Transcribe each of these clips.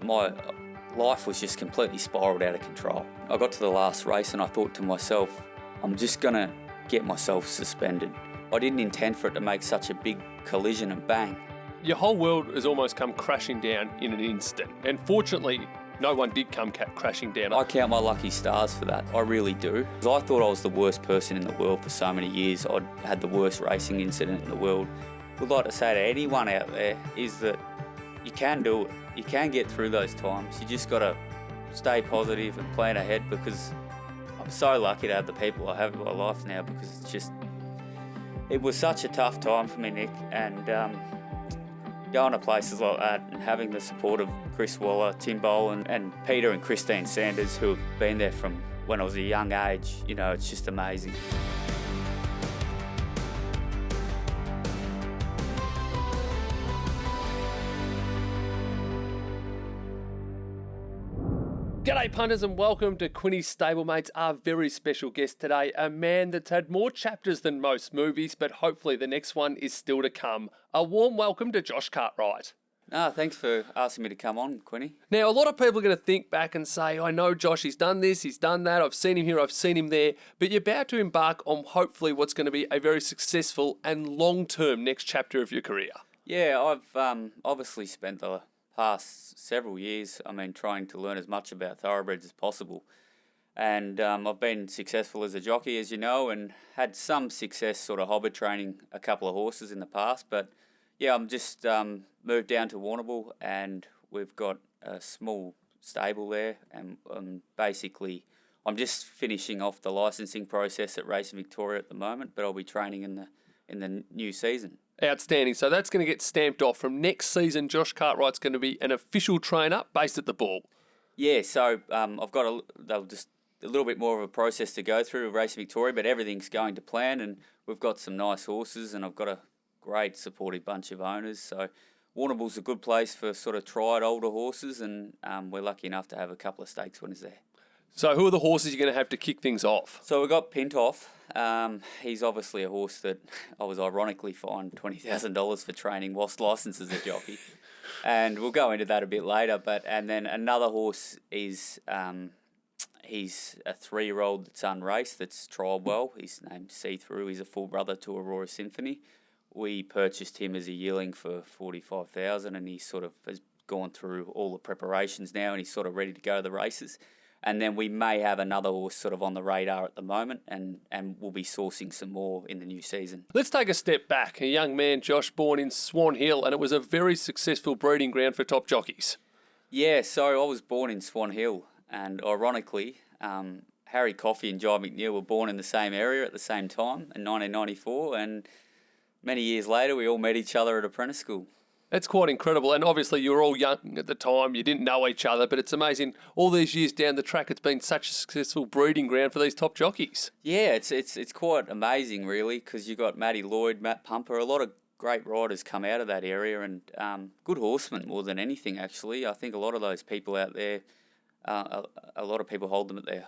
my life was just completely spiralled out of control. I got to the last race and I thought to myself, I'm just going to get myself suspended. I didn't intend for it to make such a big collision and bang. Your whole world has almost come crashing down in an instant. And fortunately, no one did come crashing down. I count my lucky stars for that. I really do. I thought I was the worst person in the world for so many years. I'd had the worst racing incident in the world. Would like to say to anyone out there is that you can do it. You can get through those times. You just got to stay positive and plan ahead, because I'm so lucky to have the people I have in my life now, because it was such a tough time for me, Nick, and going to places like that and having the support of Chris Waller, Tim Bowl and Peter and Christine Sanders, who have been there from when I was a young age, it's just amazing. G'day punters and welcome to Quinny's Stablemates, our very special guest today, a man that's had more chapters than most movies, but hopefully the next one is still to come. A warm welcome to Josh Cartwright. Thanks for asking me to come on, Quinny. Now, a lot of people are going to think back and say, I know Josh, he's done this, he's done that, I've seen him here, I've seen him there, but you're about to embark on hopefully what's going to be a very successful and long-term next chapter of your career. Yeah, I've obviously spent the past several years, trying to learn as much about thoroughbreds as possible. And I've been successful as a jockey, as you know, and had some success sort of hobby training a couple of horses in the past. But yeah, I'm just moved down to Warrnambool, and we've got a small stable there. And basically, I'm just finishing off the licensing process at Racing Victoria at the moment, but I'll be training in the new season. Outstanding. So that's going to get stamped off. From next season, Josh Cartwright's going to be an official trainer based at the Ball. Yeah, so I've got just a little bit more of a process to go through with Racing Victoria, but everything's going to plan, and we've got some nice horses, and I've got a great supportive bunch of owners. So Warrnambool's a good place for sort of tried older horses, and we're lucky enough to have a couple of stakes winners there. So who are the horses you're going to have to kick things off? So we've got Pintoff. He's obviously a horse that I was ironically fined $20,000 for training whilst licensed as a jockey. And we'll go into that a bit later. And then another horse is, he's a 3-year-old that's unraced, that's trialled well. His name's See-Through. He's a full brother to Aurora Symphony. We purchased him as a yearling for $45,000, and he sort of has gone through all the preparations now, and he's sort of ready to go to the races. And then we may have another horse sort of on the radar at the moment, and we'll be sourcing some more in the new season. Let's take a step back. A young man, Josh, born in Swan Hill, and it was a very successful breeding ground for top jockeys. Yeah, so I was born in Swan Hill, and ironically, Harry Coffey and Jai McNeil were born in the same area at the same time in 1994, and many years later we all met each other at apprentice school. That's quite incredible. And obviously you were all young at the time. You didn't know each other, but it's amazing. All these years down the track, it's been such a successful breeding ground for these top jockeys. Yeah, it's quite amazing, really, because you've got Matty Lloyd, Matt Pumper, a lot of great riders come out of that area, and good horsemen more than anything, actually. I think a lot of those people out there, a lot of people hold them at their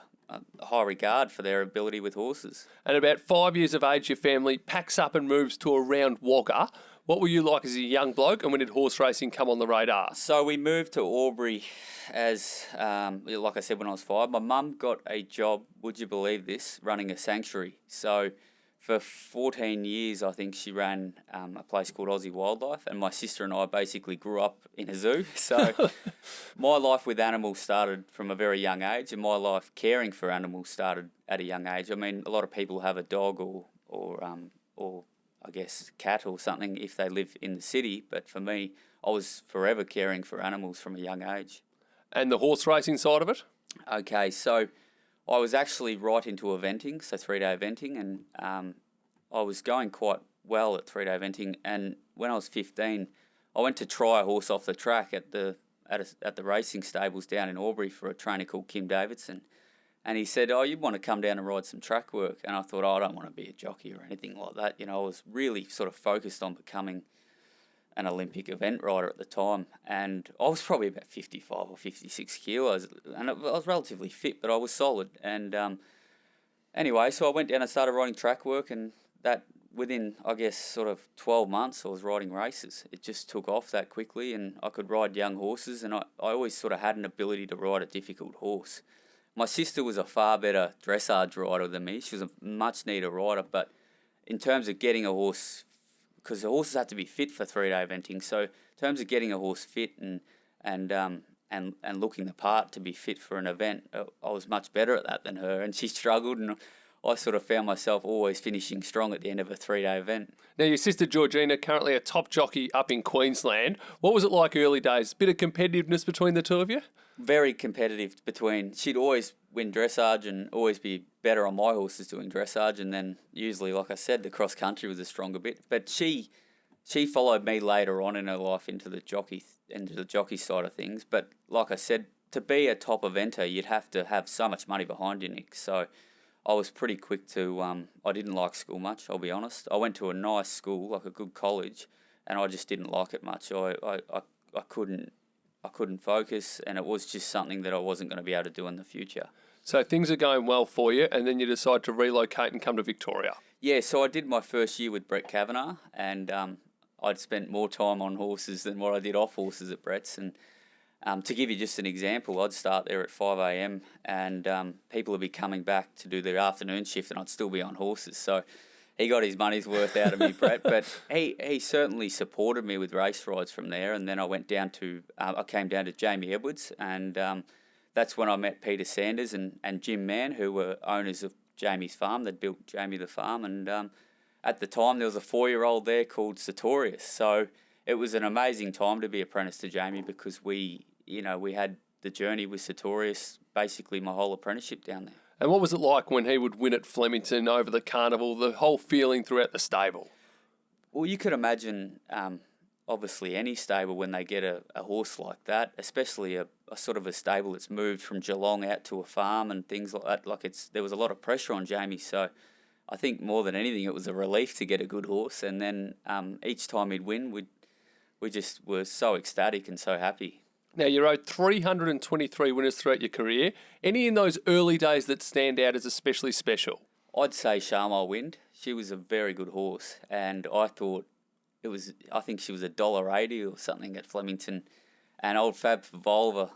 high regard for their ability with horses. At about 5 years of age, your family packs up and moves to around Wagga. What were you like as a young bloke, and when did horse racing come on the radar? So we moved to Albury as, like I said, when I was 5. My mum got a job, would you believe this, running a sanctuary. So for 14 years, I think she ran a place called Aussie Wildlife, and my sister and I basically grew up in a zoo. So my life with animals started from a very young age, and my life caring for animals started at a young age. A lot of people have a dog or I guess cat or something if they live in the city, but for me, I was forever caring for animals from a young age. And the horse racing side of it? Okay, so I was actually right into eventing, so 3-day eventing, and I was going quite well at 3-day eventing. And when I was 15, I went to try a horse off the track at the racing stables down in Albury for a trainer called Kim Davidson. And he said, you want to come down and ride some track work? And I thought, I don't want to be a jockey or anything like that. I was really sort of focused on becoming an Olympic event rider at the time. And I was probably about 55 or 56 kilos. And I was relatively fit, but I was solid. And anyway, so I went down and started riding track work, and that within, I guess, sort of 12 months, I was riding races. It just took off that quickly, and I could ride young horses, and I always sort of had an ability to ride a difficult horse. My sister was a far better dressage rider than me. She was a much neater rider, but in terms of getting a horse, because the horses had to be fit for 3-day eventing, so in terms of getting a horse fit and looking the part to be fit for an event, I was much better at that than her, and she struggled, and I sort of found myself always finishing strong at the end of a 3-day event. Now, your sister Georgina, currently a top jockey up in Queensland. What was it like early days? Bit of competitiveness between the two of you? Very competitive she'd always win dressage and always be better on my horses doing dressage, and then usually, like I said, the cross country was a stronger bit. But she followed me later on in her life into the jockey side of things. But like I said, to be a top eventer, you'd have to have so much money behind you, Nick. So I was pretty quick to, I didn't like school much, I'll be honest. I went to a nice school, like a good college, and I just didn't like it much. I couldn't focus, and it was just something that I wasn't going to be able to do in the future. So things are going well for you, and then you decide to relocate and come to Victoria. Yeah, so I did my first year with Brett Kavanagh, and I'd spent more time on horses than what I did off horses at Brett's. And to give you just an example, I'd start there at 5 a.m. and people would be coming back to do their afternoon shift, and I'd still be on horses. So he got his money's worth out of me, Brett. But he certainly supported me with race rides from there. And then I went down to I came down to Jamie Edwards, and that's when I met Peter Sanders and Jim Mann, who were owners of Jamie's farm. They'd built Jamie the farm, and at the time there was a 4-year-old there called Sartorius. So it was an amazing time to be apprenticed to Jamie, because we had the journey with Sartorius basically my whole apprenticeship down there. And what was it like when he would win at Flemington over the carnival, the whole feeling throughout the stable? Well, you could imagine, obviously, any stable when they get a horse like that, especially a sort of a stable that's moved from Geelong out to a farm and things like that. There was a lot of pressure on Jamie, so I think more than anything it was a relief to get a good horse. And then each time he'd win, we just were so ecstatic and so happy. Now, you rode 323 winners throughout your career. Any in those early days that stand out as especially special? I'd say Sharmile Wind. She was a very good horse, and I think she was $1.80 or something at Flemington. And old Fab Favola,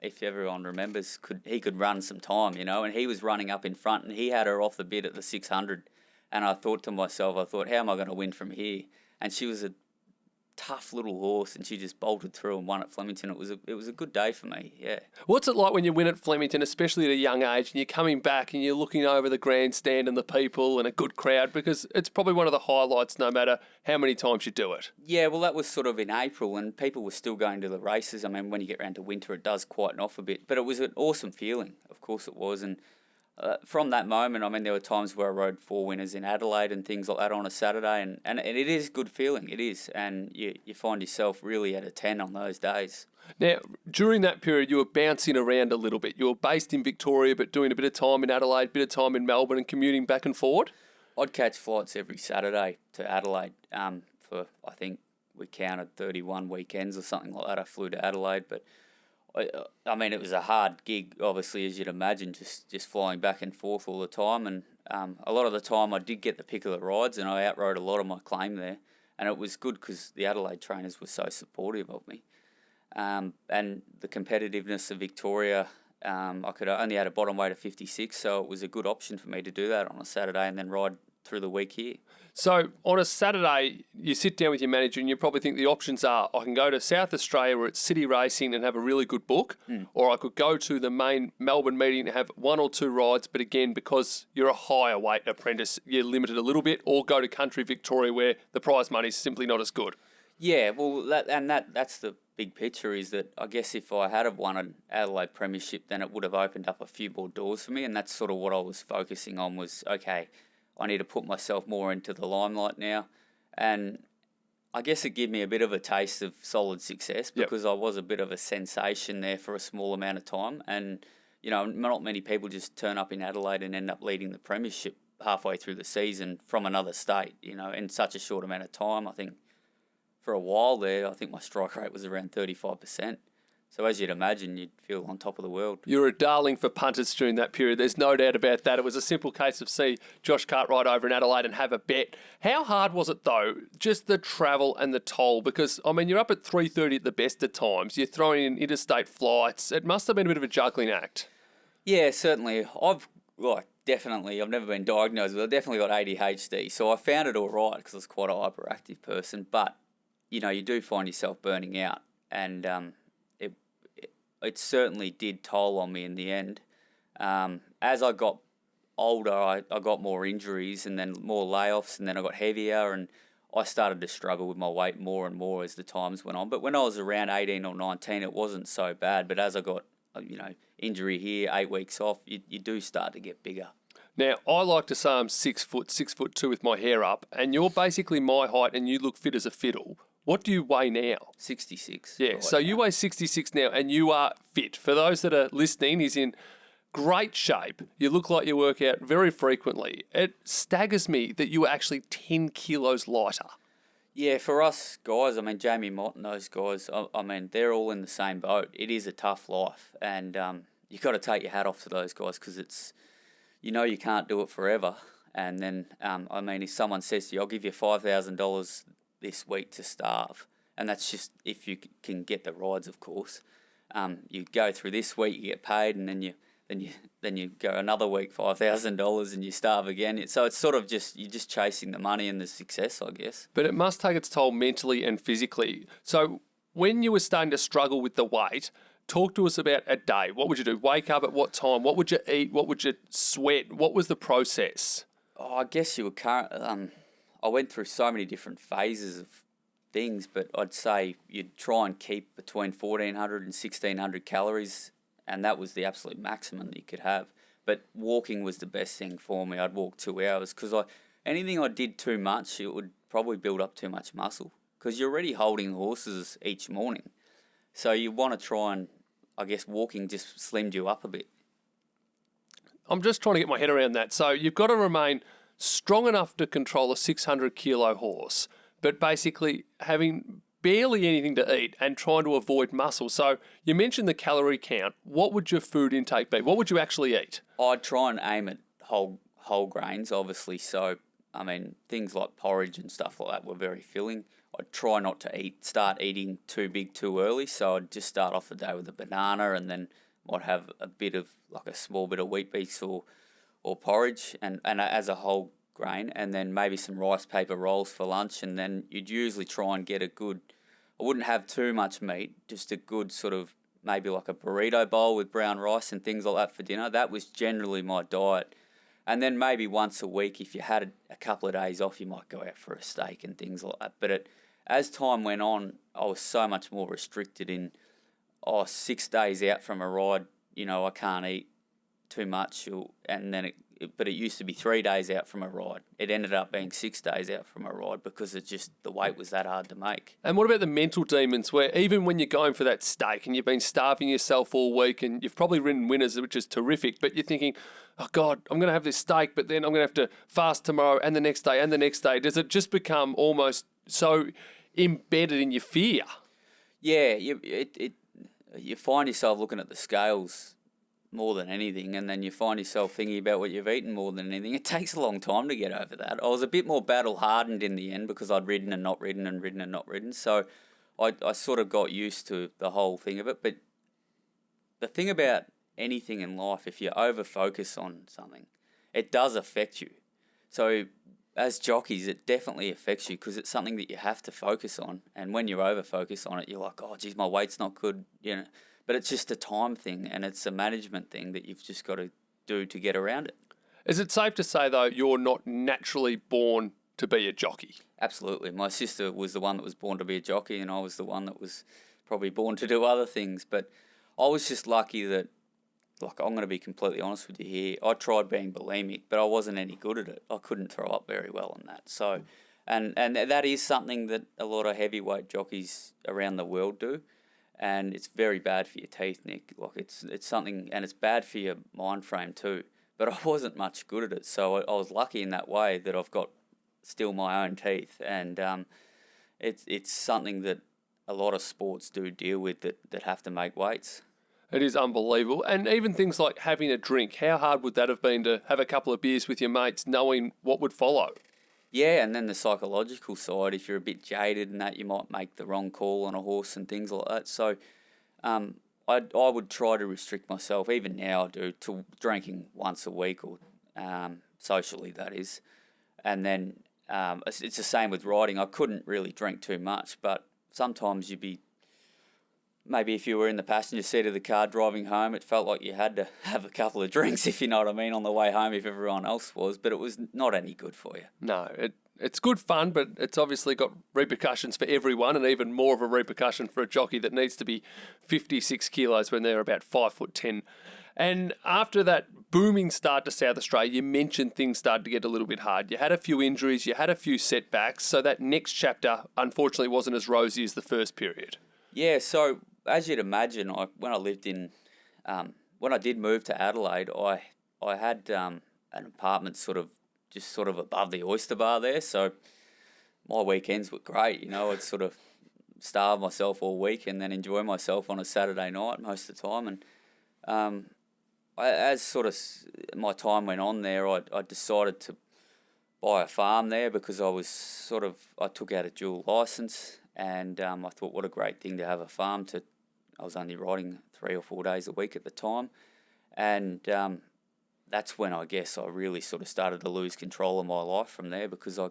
if everyone remembers, he could run some time, and he was running up in front, and he had her off the bit at the 600. And I thought to myself, how am I going to win from here? And she was a tough little horse, and she just bolted through and won at Flemington. It was a good day for me, yeah. What's it like when you win at Flemington, especially at a young age, and you're coming back and you're looking over the grandstand and the people and a good crowd, because it's probably one of the highlights no matter how many times you do it? Yeah, well, that was sort of in April, and people were still going to the races. I mean, when you get around to winter, it does quieten off a bit, but it was an awesome feeling. Of course it was, and from that moment, I mean, there were times where I rode 4 winners in Adelaide and things like that on a Saturday, and it is a good feeling, it is, and you find yourself really at a 10 on those days. Now, during that period, you were bouncing around a little bit. You were based in Victoria, but doing a bit of time in Adelaide, a bit of time in Melbourne, and commuting back and forward? I'd catch flights every Saturday to Adelaide for, I think, we counted 31 weekends or something like that. I flew to Adelaide, but I mean, it was a hard gig, obviously, as you'd imagine, just flying back and forth all the time. And a lot of the time I did get the pick of the rides, and I outrode a lot of my claim there. And it was good because the Adelaide trainers were so supportive of me. And the competitiveness of Victoria, I only had a bottom weight of 56, so it was a good option for me to do that on a Saturday and then ride through the week here. So on a Saturday, you sit down with your manager and you probably think the options are, I can go to South Australia where it's city racing and have a really good book, or I could go to the main Melbourne meeting and have 1 or 2 rides, but again, because you're a higher weight apprentice, you're limited a little bit, or go to country Victoria where the prize money is simply not as good. Yeah, well, that's the big picture, is that I guess if I had have won an Adelaide Premiership, then it would have opened up a few more doors for me, and that's sort of what I was focusing on was, okay, I need to put myself more into the limelight now. And I guess it gave me a bit of a taste of solid success because I was a bit of a sensation there for a small amount of time. And, not many people just turn up in Adelaide and end up leading the Premiership halfway through the season from another state, in such a short amount of time. I think for a while there, I think my strike rate was around 35%. So as you'd imagine, you'd feel on top of the world. You were a darling for punters during that period. There's no doubt about that. It was a simple case of see Josh Cartwright over in Adelaide and have a bet. How hard was it, though, just the travel and the toll? Because, I mean, you're up at 3:30 at the best of times. You're throwing in interstate flights. It must have been a bit of a juggling act. Yeah, certainly. I've never been diagnosed, but I've definitely got ADHD. So I found it all right because I was quite a hyperactive person. But, you do find yourself burning out. And it certainly did toll on me in the end. As I got older, I got more injuries and then more layoffs, and then I got heavier, and I started to struggle with my weight more and more as the times went on. But when I was around 18 or 19, it wasn't so bad. But as I got, injury here, 8 weeks off, you do start to get bigger. Now, I like to say I'm 6 foot, 6'2" with my hair up, and you're basically my height and you look fit as a fiddle. What do you weigh now? 66. Yeah, so you weigh 66 now and you are fit. For those that are listening, he's in great shape. You look like you work out very frequently. It staggers me that you are actually 10 kilos lighter. Yeah, for us guys, Jamie Mott and those guys, they're all in the same boat. It is a tough life, and you've got to take your hat off to those guys because it's, you can't do it forever. And then, if someone says to you, I'll give you $5,000 this week to starve, and that's just if you can get the rides, of course. You go through this week, you get paid, and then you go another week $5,000 and you starve again. So it's sort of you're just chasing the money and the success, I guess. But it must take its toll mentally and physically. So when you were starting to struggle with the weight, talk to us about a day. What would you do? Wake up at what time? What would you eat? What would you sweat? What was the process? Oh, I guess you were I went through so many different phases of things, but I'd say you'd try and keep between 1,400 and 1,600 calories, and that was the absolute maximum that you could have. But walking was the best thing for me. I'd walk 2 hours because anything I did too much, it would probably build up too much muscle because you're already holding horses each morning. So you want to try and, I guess, walking just slimmed you up a bit. I'm just trying to get my head around that. So you've got to remain strong enough to control a 600 kilo horse, but basically having barely anything to eat and trying to avoid muscle. So you mentioned the calorie count. What would your food intake be? What would you actually eat? I'd try and aim at whole grains, obviously. So, things like porridge and stuff like that were very filling. I'd try not to start eating too big too early. So I'd just start off the day with a banana and then might have a small bit of wheat bix or porridge and as a whole grain, and then maybe some rice paper rolls for lunch, and then you'd usually try and get I wouldn't have too much meat, just a good sort of maybe like a burrito bowl with brown rice and things like that for dinner. That was generally my diet. And then maybe once a week, if you had a couple of days off, you might go out for a steak and things like that. But as time went on, I was so much more restricted in 6 days out from a ride, I can't eat too much, and then but it used to be 3 days out from a ride. It ended up being 6 days out from a ride because the weight was that hard to make. And what about the mental demons where even when you're going for that steak and you've been starving yourself all week and you've probably ridden winners, which is terrific, but you're thinking, oh God, I'm going to have this steak, but then I'm going to have to fast tomorrow and the next day and the next day. Does it just become almost so embedded in your fear? Yeah, you find yourself looking at the scales more than anything, and then you find yourself thinking about what you've eaten more than anything. It takes a long time to get over that. I was a bit more battle-hardened in the end because I'd ridden and not ridden and ridden and not ridden, so I sort of got used to the whole thing of it. But the thing about anything in life, if you over-focus on something, it does affect you. So as jockeys, it definitely affects you because it's something that you have to focus on, and when you over-focus on it, you're like, oh, geez, my weight's not good, But it's just a time thing and it's a management thing that you've just got to do to get around it. Is it safe to say, though, you're not naturally born to be a jockey? Absolutely. My sister was the one that was born to be a jockey and I was the one that was probably born to do other things. But I was just lucky that, I'm going to be completely honest with you here, I tried being bulimic, but I wasn't any good at it. I couldn't throw up very well on that. So, and that is something that a lot of heavyweight jockeys around the world do. And it's very bad for your teeth, Nick. It's something, and it's bad for your mind frame too. But I wasn't much good at it, so I was lucky in that way that I've got still my own teeth, and it's something that a lot of sports do deal with that have to make weights. It is unbelievable. And even things like having a drink, how hard would that have been to have a couple of beers with your mates knowing what would follow? Yeah, and then the psychological side, if you're a bit jaded and that, you might make the wrong call on a horse and things like that. So I would try to restrict myself, even now I do, to drinking once a week or socially, that is. And then it's the same with riding. I couldn't really drink too much, but sometimes maybe if you were in the passenger seat of the car driving home, it felt like you had to have a couple of drinks, if you know what I mean, on the way home if everyone else was, but it was not any good for you. No, it's good fun, but it's obviously got repercussions for everyone, and even more of a repercussion for a jockey that needs to be 56 kilos when they're about 5'10". And after that booming start to South Australia, you mentioned things started to get a little bit hard. You had a few injuries, you had a few setbacks, so that next chapter unfortunately wasn't as rosy as the first period. Yeah, so as you'd imagine, when I did move to Adelaide, I had an apartment sort of above the oyster bar there, so my weekends were great. I'd sort of starve myself all week and then enjoy myself on a Saturday night most of the time. And as sort of my time went on there, I decided to buy a farm there because I took out a dual licence, and I thought, what a great thing to have a farm. I was only riding 3 or 4 days a week at the time, and that's when I guess I really sort of started to lose control of my life from there, because I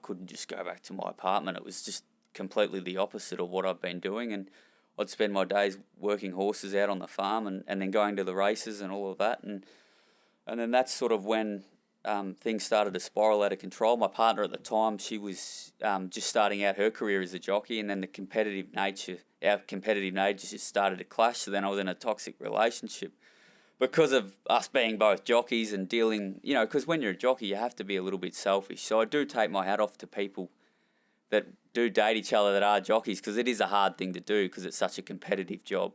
couldn't just go back to my apartment. It was just completely the opposite of what I've been doing, and I'd spend my days working horses out on the farm and then going to the races and all of that. And then that's sort of when things started to spiral out of control. My partner at the time, she was just starting out her career as a jockey, and then our competitive nature just started to clash. So then I was in a toxic relationship because of us being both jockeys and dealing, because when you're a jockey, you have to be a little bit selfish. So I do take my hat off to people that do date each other that are jockeys, because it is a hard thing to do because it's such a competitive job.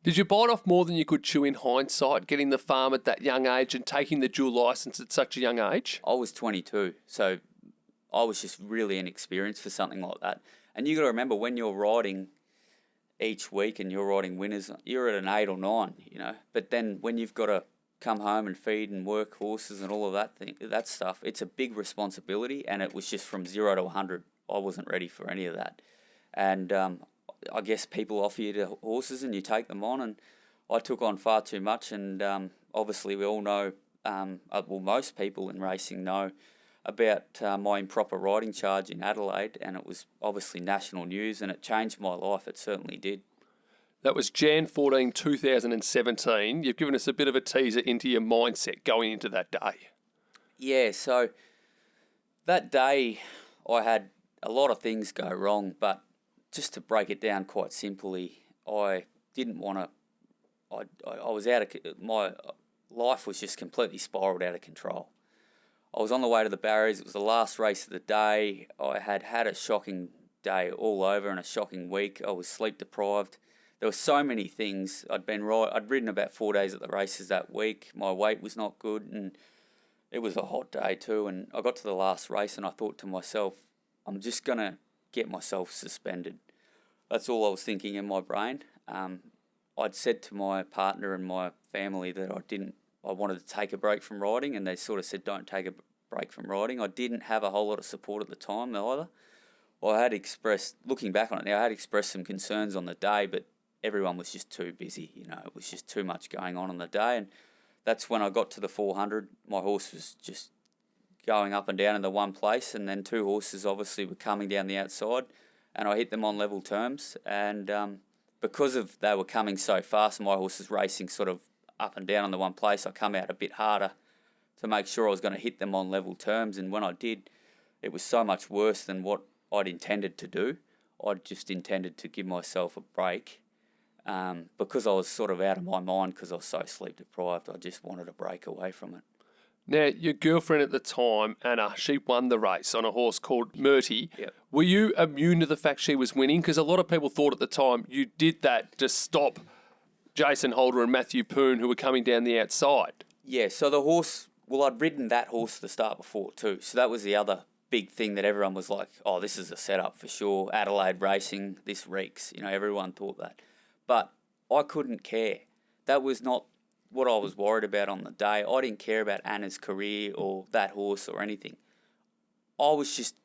Did you bite off more than you could chew in hindsight, getting the farm at that young age and taking the dual licence at such a young age? I was 22, so I was just really inexperienced for something like that. And you got to remember, when you're riding each week and you're riding winners, you're at an 8 or 9, But then when you've got to come home and feed and work horses and all of that stuff, it's a big responsibility, and it was just from 0 to 100. I wasn't ready for any of that. And I guess people offer you the horses and you take them on, and I took on far too much. And obviously we all know, most people in racing know about my improper riding charge in Adelaide, and it was obviously national news, and it changed my life. It certainly did. That was Jan 14, 2017. You've given us a bit of a teaser into your mindset going into that day. Yeah, so that day I had a lot of things go wrong, but just to break it down quite simply, I didn't want to. I was my life was just completely spiralled out of control. I was on the way to the barriers. It was the last race of the day. I had a shocking day all over and a shocking week. I was sleep deprived. There were so many things. I'd ridden about 4 days at the races that week. My weight was not good, and it was a hot day too. And I got to the last race, and I thought to myself, I'm just going to get myself suspended. That's all I was thinking in my brain. I'd said to my partner and my family that I wanted to take a break from riding, and they sort of said, don't take a break from riding. I didn't have a whole lot of support at the time either. I had expressed, looking back on it now, I had expressed some concerns on the day, but everyone was just too busy. It was just too much going on the day. And that's when I got to the 400. My horse was just going up and down in the one place, and then 2 horses obviously were coming down the outside, and I hit them on level terms. And because of they were coming so fast, my horse was racing sort of up and down in the one place, I come out a bit harder to make sure I was going to hit them on level terms. And when I did, it was so much worse than what I'd intended to do. I just intended to give myself a break because I was sort of out of my mind because I was so sleep deprived. I just wanted a break away from it. Now, your girlfriend at the time, Anna, she won the race on a horse called Murty. Yep. Were you immune to the fact she was winning? Because a lot of people thought at the time you did that to stop Jason Holder and Matthew Poon, who were coming down the outside. Yeah, so the horse, I'd ridden that horse at the start before too. So that was the other big thing that everyone was like, oh, this is a setup for sure. Adelaide racing, this reeks. Everyone thought that. But I couldn't care. That was not what I was worried about on the day. I didn't care about Anna's career or that horse or anything. I was just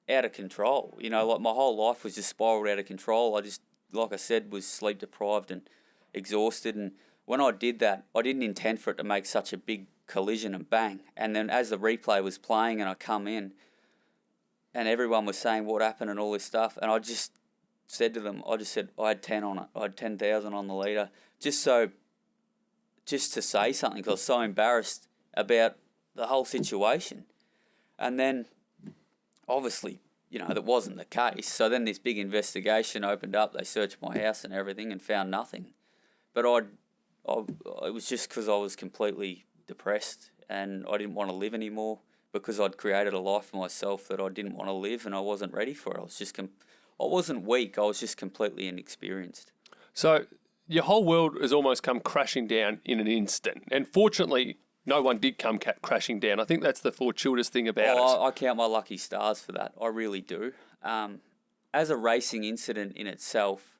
out of control. Like my whole life was just spiraled out of control. I just, like I said, was sleep deprived and exhausted. And when I did that, I didn't intend for it to make such a big collision and bang. And then as the replay was playing and I come in and everyone was saying what happened and all this stuff, and I just said to them, I had 10 on it. I had 10,000 on the leader. Just to say something, because I was so embarrassed about the whole situation. And then, obviously, that wasn't the case. So then this big investigation opened up. They searched my house and everything and found nothing. But it was just because I was completely depressed and I didn't want to live anymore because I'd created a life for myself that I didn't want to live and I wasn't ready for it. I wasn't weak. I was just completely inexperienced. So your whole world has almost come crashing down in an instant. And fortunately, no one did come crashing down. I think that's the fortuitous thing about it. I count my lucky stars for that. I really do. As a racing incident in itself,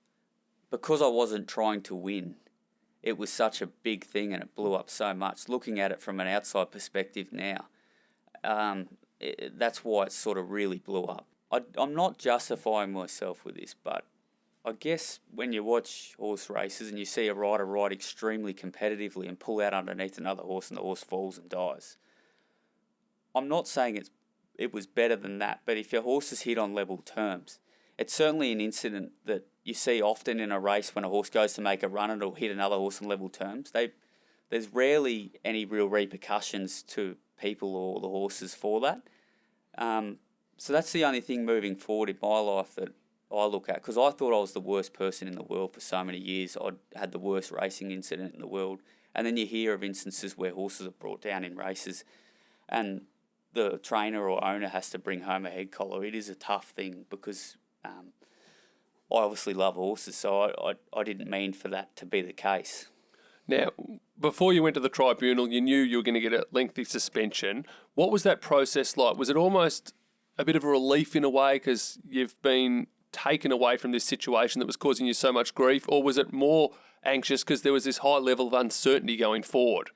because I wasn't trying to win, it was such a big thing and it blew up so much. Looking at it from an outside perspective now, that's why it sort of really blew up. I'm not justifying myself with this, but I guess when you watch horse races and you see a rider ride extremely competitively and pull out underneath another horse and the horse falls and dies, I'm not saying it was better than that, but if your horse is hit on level terms, it's certainly an incident that you see often in a race when a horse goes to make a run and it'll hit another horse on level terms. There's rarely any real repercussions to people or the horses for that. So that's the only thing moving forward in my life that I look at, because I thought I was the worst person in the world for so many years. I'd had the worst racing incident in the world. And then you hear of instances where horses are brought down in races and the trainer or owner has to bring home a head collar. It is a tough thing because I obviously love horses, so I didn't mean for that to be the case. Now, before you went to the tribunal, you knew you were going to get a lengthy suspension. What was that process like? Was it almost a bit of a relief in a way because you've been taken away from this situation that was causing you so much grief, or was it more anxious because there was this high level of uncertainty going forward?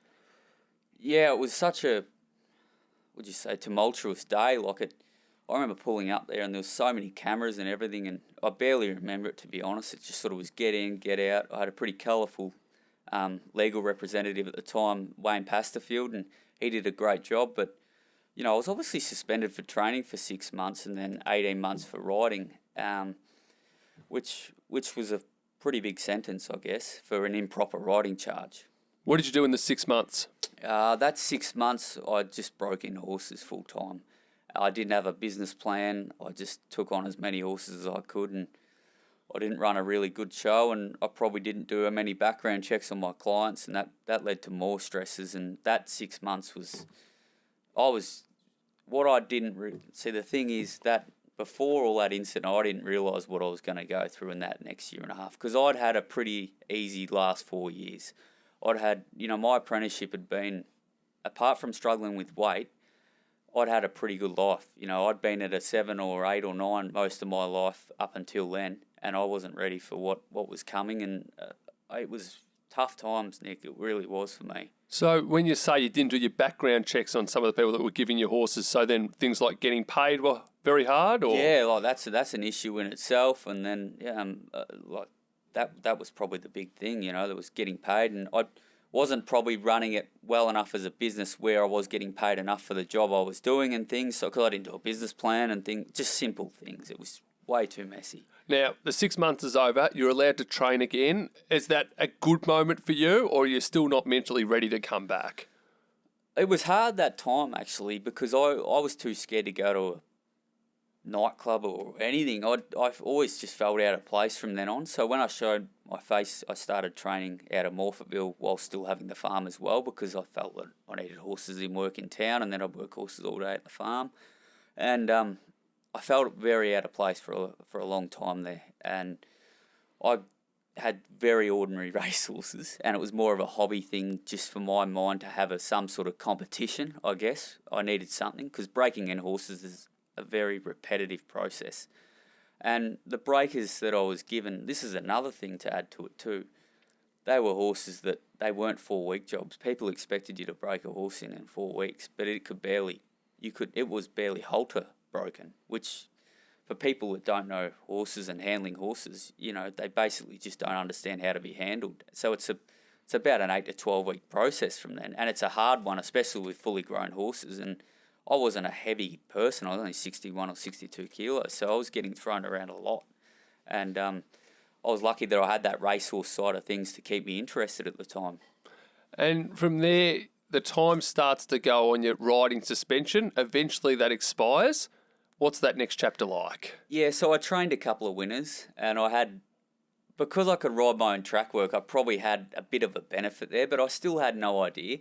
Yeah, it was such a, tumultuous day. I remember pulling up there and there was so many cameras and everything, and I barely remember it, to be honest. It just sort of was get in, get out. I had a pretty colourful legal representative at the time, Wayne Pasterfield, and he did a great job. But, I was obviously suspended for training for 6 months and then 18 months for riding, which was a pretty big sentence, I guess, for an improper riding charge. What did you do in the 6 months? That 6 months, I just broke in horses full time. I didn't have a business plan. I just took on as many horses as I could, and I didn't run a really good show, and I probably didn't do many background checks on my clients, and that led to more stresses. And that 6 months see, the thing is that before all that incident, I didn't realise what I was going to go through in that next year and a half, because I'd had a pretty easy last 4 years. I'd had, my apprenticeship had been, apart from struggling with weight, I'd had a pretty good life. I'd been at a 7 or 8 or 9 most of my life up until then, and I wasn't ready for what was coming, and it was tough times, Nick. It really was for me. So when you say you didn't do your background checks on some of the people that were giving you horses, so then things like getting paid were very hard, or? Yeah, that's an issue in itself, and then that was probably the big thing. There was getting paid, and I wasn't probably running it well enough as a business where I was getting paid enough for the job I was doing and things. So because I didn't do a business plan and things, just simple things. It was way too messy. Now, the 6 months is over. You're allowed to train again. Is that a good moment for you, or are you still not mentally ready to come back? It was hard that time, actually, because I was too scared to go to a nightclub or anything. I've always just felt out of place from then on. So when I showed my face, I started training out of Morphettville while still having the farm as well, because I felt that I needed horses in work in town, and then I'd work horses all day at the farm. And I felt very out of place for a long time there. And I had very ordinary racehorses, and it was more of a hobby thing just for my mind to have some sort of competition, I guess. I needed something because breaking in horses is a very repetitive process. And the breakers that I was given, this is another thing to add to it too. They were horses that they weren't 4-week jobs. People expected you to break a horse in 4 weeks, but it was barely halter broken, which for people that don't know horses and handling horses, they basically just don't understand how to be handled. So it's about an 8 to 12 week process from then, and it's a hard one, especially with fully grown horses. And I wasn't a heavy person. I was only 61 or 62 kilos, so I was getting thrown around a lot. And I was lucky that I had that racehorse side of things to keep me interested at the time. And from there, the time starts to go on your riding suspension. Eventually that expires. What's that next chapter like? Yeah, so I trained a couple of winners, and because I could ride my own track work, I probably had a bit of a benefit there, but I still had no idea.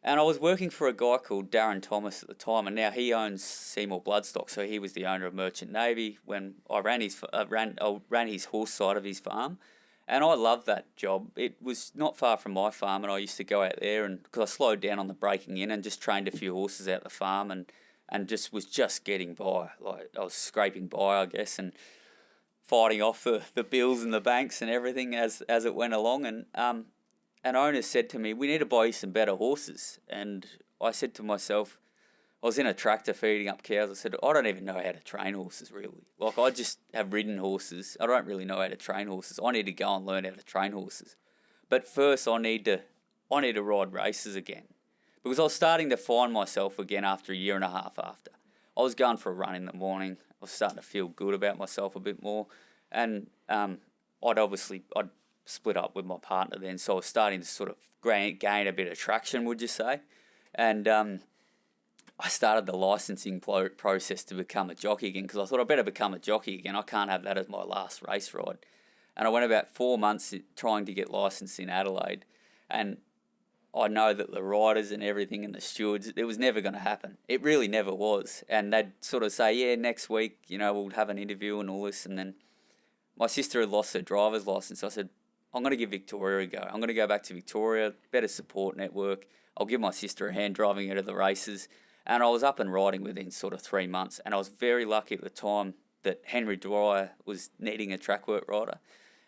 And I was working for a guy called Darren Thomas at the time, and now he owns Seymour Bloodstock, so he was the owner of Merchant Navy when I ran his horse side of his farm. And I loved that job. It was not far from my farm, and I used to go out there, and because I slowed down on the breaking in and just trained a few horses out the farm, and was just getting by. Like, I was scraping by, I guess, and fighting off the bills and the banks and everything as it went along. And an owner said to me, "We need to buy you some better horses." And I said to myself, I was in a tractor feeding up cows. I said, "I don't even know how to train horses, really. Like, I just have ridden horses. I don't really know how to train horses. I need to go and learn how to train horses. But first, I need to ride races again." Because I was starting to find myself again after a year and a half after. I was going for a run in the morning. I was starting to feel good about myself a bit more. And I'd split up with my partner then, so I was starting to sort of gain a bit of traction, would you say? And I started the licensing process to become a jockey again, because I thought I better become a jockey again. I can't have that as my last race ride. And I went about 4 months trying to get licensed in Adelaide. And I know that the riders and everything and the stewards, it was never going to happen. It really never was. And they'd sort of say, "Yeah, next week, we'll have an interview and all this." And then my sister had lost her driver's license. I said, "I'm going to give Victoria a go. I'm going to go back to Victoria, better support network. I'll give my sister a hand driving her to the races." And I was up and riding within sort of 3 months. And I was very lucky at the time that Henry Dwyer was needing a track work rider.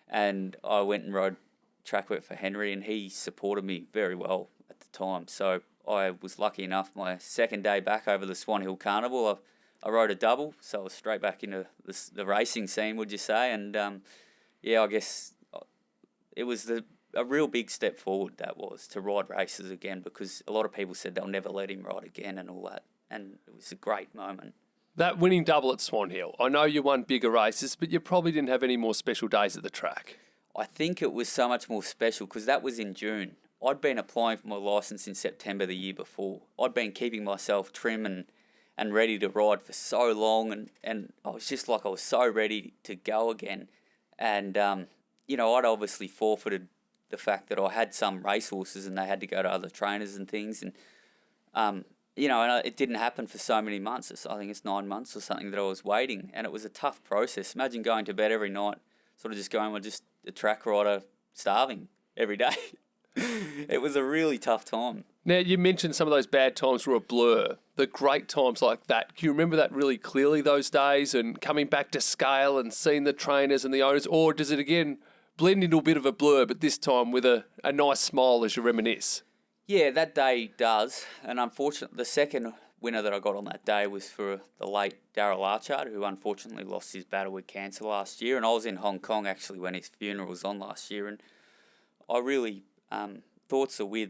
And I went and rode track work for Henry, and he supported me very well at the time. So I was lucky enough, my second day back over the Swan Hill Carnival, I rode a double, so I was straight back into the racing scene, would you say? And I guess it was a real big step forward, that was, to ride races again, because a lot of people said they'll never let him ride again and all that, and it was a great moment. That winning double at Swan Hill, I know you won bigger races, but you probably didn't have any more special days at the track. I think it was so much more special because that was in June. I'd been applying for my licence in September the year before. I'd been keeping myself trim and ready to ride for so long, and I was just like, I was so ready to go again. And, I'd obviously forfeited the fact that I had some racehorses and they had to go to other trainers and things. And, and it didn't happen for so many months. I think it's 9 months or something that I was waiting, and it was a tough process. Imagine going to bed every night, sort of just going, well, just a track rider starving every day. It was a really tough time. Now, you mentioned some of those bad times were a blur. The great times like that, can you remember that really clearly, those days, and coming back to scale and seeing the trainers and the owners, or does it again blend into a bit of a blur, but this time with a nice smile as you reminisce? Yeah, that day does. And unfortunately, the second winner that I got on that day was for the late Darryl Archard, who unfortunately lost his battle with cancer last year. And I was in Hong Kong actually when his funeral was on last year. And I really, thoughts are with,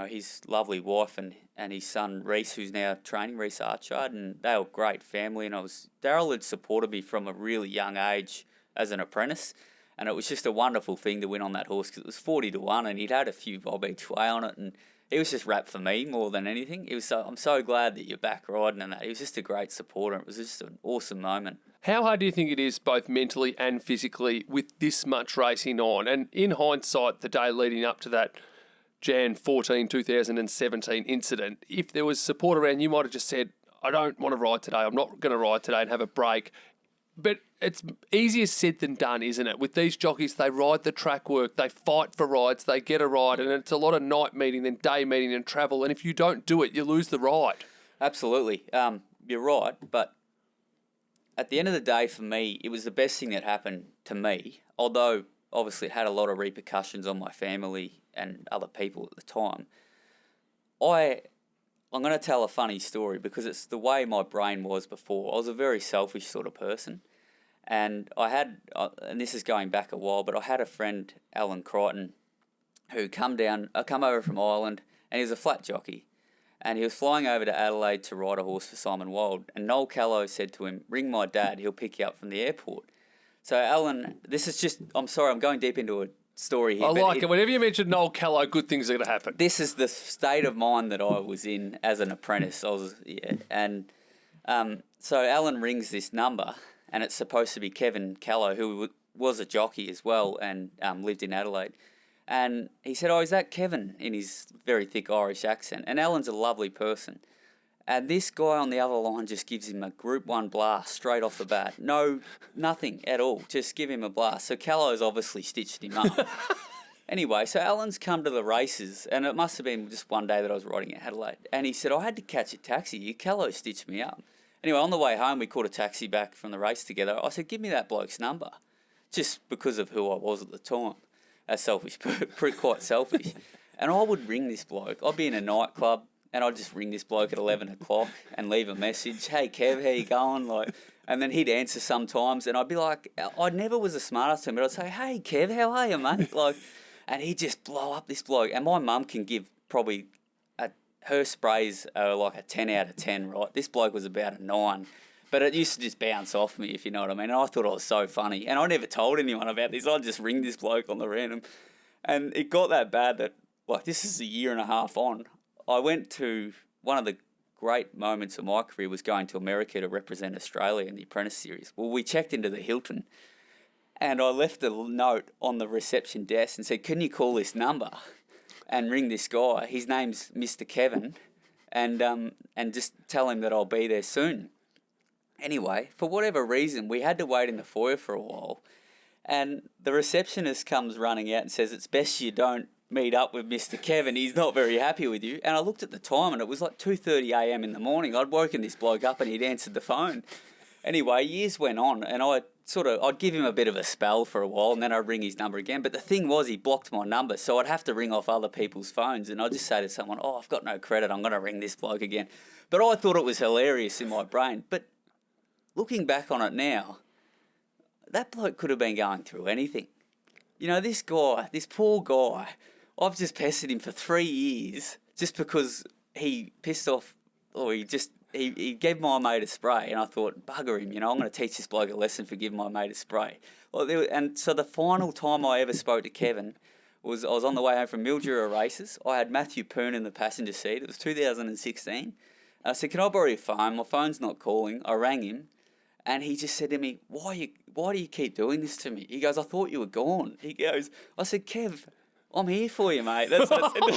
his lovely wife and his son Reese, who's now training, Reese Archard. And they were great family. And Darryl had supported me from a really young age as an apprentice. And it was just a wonderful thing to win on that horse because it was 40-1 and he'd had a few bob each way on it. And it was just wrapped for me more than anything. I'm so glad that you're back riding and that. He was just a great supporter. It was just an awesome moment. How hard do you think it is, both mentally and physically, with this much racing on? And in hindsight, the day leading up to that Jan 14, 2017 incident, if there was support around, you might have just said, "I don't want to ride today. I'm not going to ride today," and have a break. But it's easier said than done, isn't it? With these jockeys, they ride the track work, they fight for rides, they get a ride, and it's a lot of night meeting, then day meeting and travel. And if you don't do it, you lose the ride. Absolutely. You're right, but at the end of the day, for me, it was the best thing that happened to me, although obviously it had a lot of repercussions on my family and other people at the time. I'm going to tell a funny story because it's the way my brain was before. I was a very selfish sort of person. And I had, and this is going back a while, but I had a friend, Alan Crichton, who come over from Ireland, and he was a flat jockey. And he was flying over to Adelaide to ride a horse for Simon Wild. And Noel Callow said to him, ring my dad, he'll pick you up from the airport. So Alan, this is just, I'm sorry, I'm going deep into a story here. I like it. Whenever you mention Noel Callow, good things are going to happen. This is the state of mind that I was in as an apprentice. So Alan rings this number, and it's supposed to be Kevin Callow, who was a jockey as well and lived in Adelaide. And he said, is that Kevin, in his very thick Irish accent. And Alan's a lovely person. And this guy on the other line just gives him a Group 1 blast straight off the bat. No, nothing at all. Just give him a blast. So Callow's obviously stitched him up. Anyway, so Alan's come to the races, and it must have been just one day that I was riding at Adelaide. And he said, I had to catch a taxi. Callow stitched me up. Anyway, on the way home, we caught a taxi back from the race together. I said, give me that bloke's number, just because of who I was at the time. Quite selfish. And I would ring this bloke. I'd be in a nightclub, and I'd just ring this bloke at 11 o'clock and leave a message. Hey, Kev, how you going? And then he'd answer sometimes, and I'd be like, I never was the smartest to him, but I'd say, hey, Kev, how are you, mate? And he'd just blow up this bloke. And my mum can give probably her sprays are like a 10 out of 10, right? This bloke was about a 9. But it used to just bounce off me, if you know what I mean. And I thought I was so funny. And I never told anyone about this. I'd just ring this bloke on the random. And it got that bad that, this is a year and a half on. I went to one of the great moments of my career was going to America to represent Australia in the Apprentice Series. Well, we checked into the Hilton. And I left a note on the reception desk and said, can you call this number and ring this guy? His name's Mr. Kevin. And just tell him that I'll be there soon. Anyway, for whatever reason, we had to wait in the foyer for a while. And the receptionist comes running out and says, it's best you don't meet up with Mr. Kevin. He's not very happy with you. And I looked at the time and it was like 2:30 a.m. in the morning. I'd woken this bloke up and he'd answered the phone. Anyway, years went on and I'd give him a bit of a spell for a while and then I'd ring his number again. But the thing was, he blocked my number, so I'd have to ring off other people's phones. And I'd just say to someone, I've got no credit, I'm going to ring this bloke again. But I thought it was hilarious in my brain. But looking back on it now, that bloke could have been going through anything. You know, this poor guy, I've just pestered him for 3 years just because he pissed off, or he gave my mate a spray, and I thought, bugger him, I'm going to teach this bloke a lesson for giving my mate a spray. And so the final time I ever spoke to Kevin was I was on the way home from Mildura races. I had Matthew Poon in the passenger seat. It was 2016. I said, can I borrow your phone? My phone's not calling. I rang him. And he just said to me, why do you keep doing this to me? He goes, I thought you were gone. I said, Kev, I'm here for you, mate. That's what I said to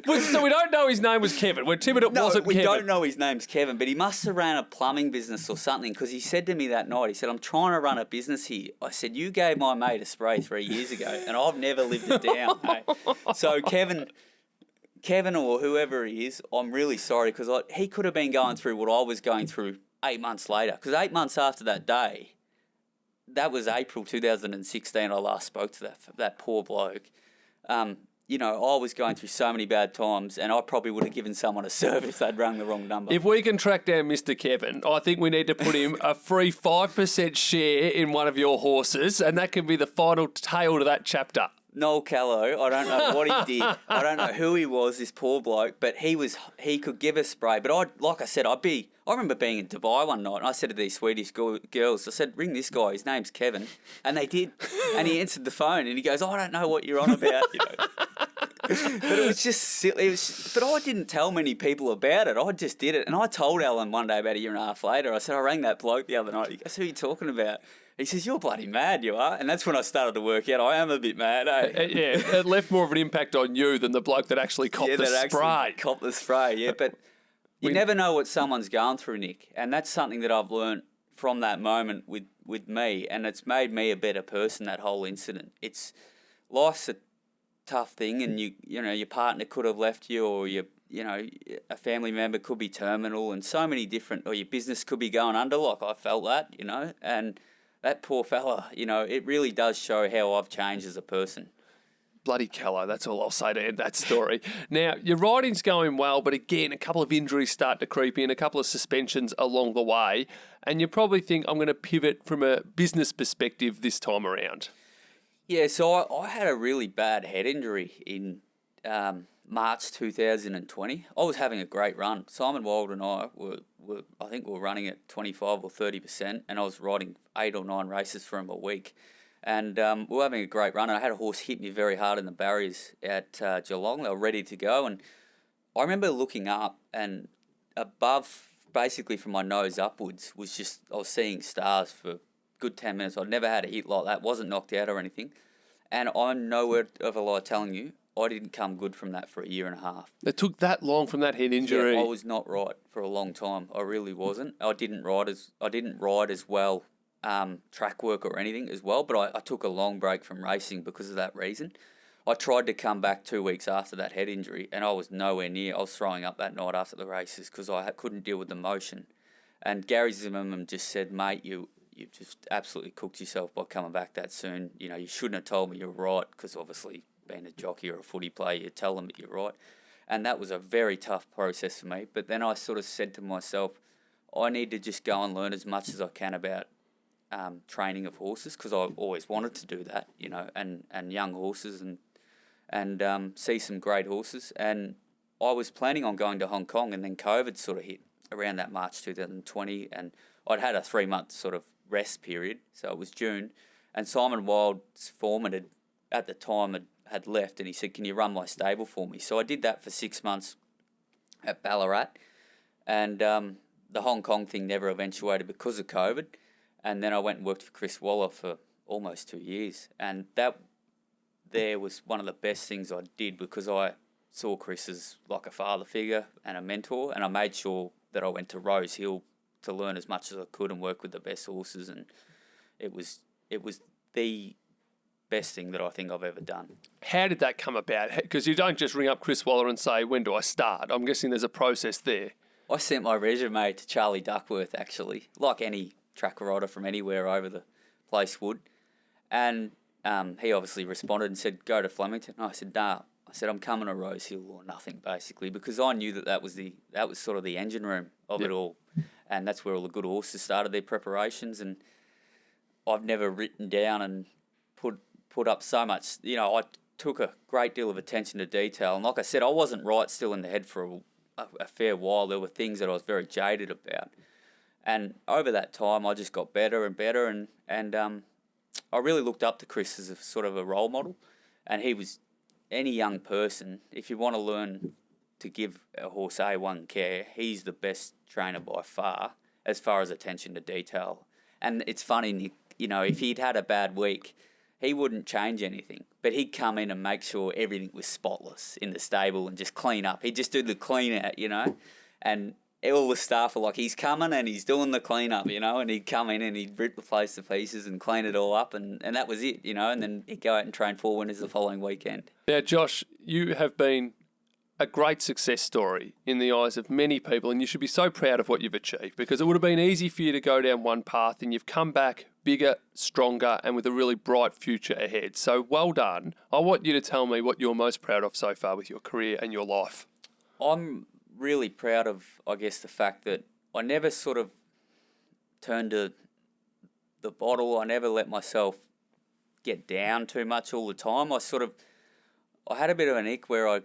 him. So we don't know his name was Kevin. We're timid it wasn't Kevin. We don't know his name's Kevin, but he must have ran a plumbing business or something, because he said to me that night, he said, I'm trying to run a business here. I said, you gave my mate a spray 3 years ago, and I've never lived it down. Hey. So Kevin or whoever he is, I'm really sorry, because he could have been going through what I was going through 8 months later, because 8 months after that day, that was April 2016, I last spoke to that poor bloke. I was going through so many bad times, and I probably would have given someone a serve if they'd rung the wrong number. If we can track down Mr. Kevin, I think we need to put him a free 5% share in one of your horses, and that can be the final tale to that chapter. Noel Callow, I don't know what he did. I don't know who he was, this poor bloke, but he could give a spray. But I remember being in Dubai one night, and I said to these Swedish girls, I said, ring this guy, his name's Kevin. And they did. And he answered the phone, and he goes, I don't know what you're on about. But it was just silly. But I didn't tell many people about it. I just did it. And I told Alan one day about a year and a half later, I said, I rang that bloke the other night. He goes, who are you talking about? He says, you're bloody mad, you are. And that's when I started to work out I am a bit mad, eh? Yeah, it left more of an impact on you than the bloke that actually copped the spray. Copped the spray, yeah. But you never know what someone's going through, Nick. And that's something that I've learned from that moment with me, and it's made me a better person, that whole incident. Life's a tough thing, and your partner could have left you, or a family member could be terminal, and so many different, or your business could be going under, like I felt that, and that poor fella, it really does show how I've changed as a person. Bloody Kello, that's all I'll say to end that story. Now, your riding's going well, but again, a couple of injuries start to creep in, a couple of suspensions along the way, and you probably think, I'm going to pivot from a business perspective this time around. Yeah, so I had a really bad head injury in March 2020. I was having a great run. Simon Wild and I were running at 25 or 30%, and I was riding 8 or 9 races for him a week. And we were having a great run. And I had a horse hit me very hard in the barriers at Geelong. They were ready to go. And I remember looking up, and above, basically from my nose upwards, I was seeing stars for a good 10 minutes. I'd never had a hit like that. Wasn't knocked out or anything. And I'm no word of a lie telling you, I didn't come good from that for a year and a half. It took that long from that head injury? Yeah, I was not right for a long time. I really wasn't. I didn't ride as well. Track work or anything as well, but I took a long break from racing because of that reason. I tried to come back 2 weeks after that head injury, and I was nowhere near. I was throwing up that night after the races because I couldn't deal with the motion. And Gary Zimmerman just said, mate, you just absolutely cooked yourself by coming back that soon. You shouldn't have told me you're right, because obviously being a jockey or a footy player, you tell them that you're right. And that was a very tough process for me. But then I sort of said to myself, I need to just go and learn as much as I can about training of horses, because I've always wanted to do that, and young horses and see some great horses. And I was planning on going to Hong Kong, and then COVID sort of hit around that March 2020, and I'd had a 3-month sort of rest period, so it was June, and Simon Wild's foreman at the time had left, and he said, can you run my stable for me? So I did that for 6 months at Ballarat, and the Hong Kong thing never eventuated because of COVID. And then I went and worked for Chris Waller for almost 2 years. And that there was one of the best things I did, because I saw Chris as like a father figure and a mentor. And I made sure that I went to Rose Hill to learn as much as I could and work with the best horses. And it was the best thing that I think I've ever done. How did that come about? Because you don't just ring up Chris Waller and say, when do I start? I'm guessing there's a process there. I sent my resume to Charlie Duckworth, actually, like any track rider from anywhere over the place would. And he obviously responded and said, go to Flemington. And I said, nah. I said, I'm coming to Rose Hill or nothing, basically, because I knew that was sort of the engine room of it all. And that's where all the good horses started their preparations. And I've never written down and put up so much. I took a great deal of attention to detail. And like I said, I wasn't right still in the head for a fair while. There were things that I was very jaded about. And over that time, I just got better and better, and I really looked up to Chris as a sort of a role model. And he was, any young person, if you want to learn to give a horse A1 care, he's the best trainer by far as attention to detail. And it's funny, Nick, if he'd had a bad week, he wouldn't change anything, but he'd come in and make sure everything was spotless in the stable and just clean up. He'd just do the clean out, and all the staff were like, he's coming and he's doing the clean up, and he'd come in and he'd rip the place to pieces and clean it all up, and that was it, and then he'd go out and train 4 winners the following weekend. Now, Josh, you have been a great success story in the eyes of many people, and you should be so proud of what you've achieved, because it would have been easy for you to go down one path, and you've come back bigger, stronger, and with a really bright future ahead. So well done. I want you to tell me what you're most proud of so far with your career and your life. I'm really proud of, I guess, the fact that I never sort of turned to the bottle. I never let myself get down too much all the time. I had a bit of an ick where I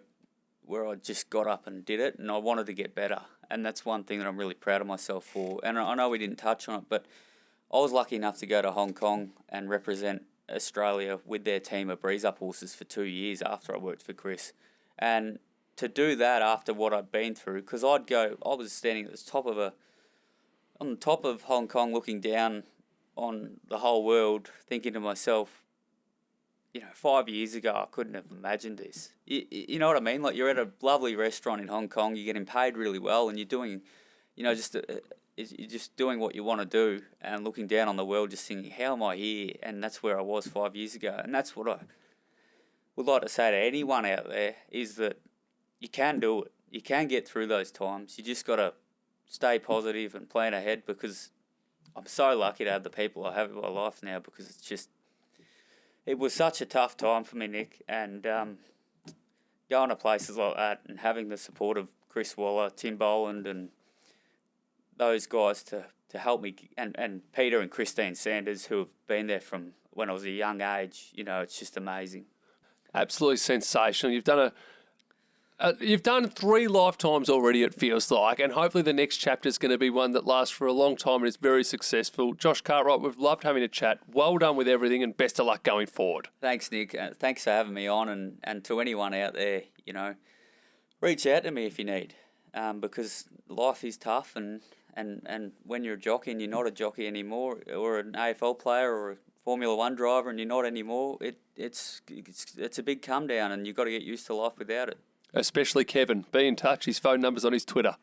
just got up and did it, and I wanted to get better. And that's one thing that I'm really proud of myself for. And I know we didn't touch on it, but I was lucky enough to go to Hong Kong and represent Australia with their team of breeze up horses for 2 years after I worked for Chris. And to do that after what I'd been through, because I was standing at the on the top of Hong Kong looking down on the whole world, thinking to myself, 5 years ago, I couldn't have imagined this. You know what I mean? Like, you're at a lovely restaurant in Hong Kong, you're getting paid really well, and you're doing, just you're just doing what you want to do and looking down on the world, just thinking, how am I here? And that's where I was 5 years ago. And that's what I would like to say to anyone out there, is that you can do it. You can get through those times. You just got to stay positive and plan ahead, because I'm so lucky to have the people I have in my life now, because it was such a tough time for me, Nick, and going to places like that and having the support of Chris Waller, Tim Boland, and those guys to help me, and Peter and Christine Sanders, who have been there from when I was a young age, it's just amazing. Absolutely sensational. You've done 3 lifetimes already, it feels like, and hopefully the next chapter is going to be one that lasts for a long time and is very successful. Josh Cartwright, we've loved having a chat. Well done with everything, and best of luck going forward. Thanks, Nick. Thanks for having me on, and to anyone out there, reach out to me if you need, because life is tough, and when you're a jockey and you're not a jockey anymore, or an AFL player or a Formula One driver and you're not anymore, it's a big come down, and you've got to get used to life without it. Especially Kevin. Be in touch. His phone number's on his Twitter.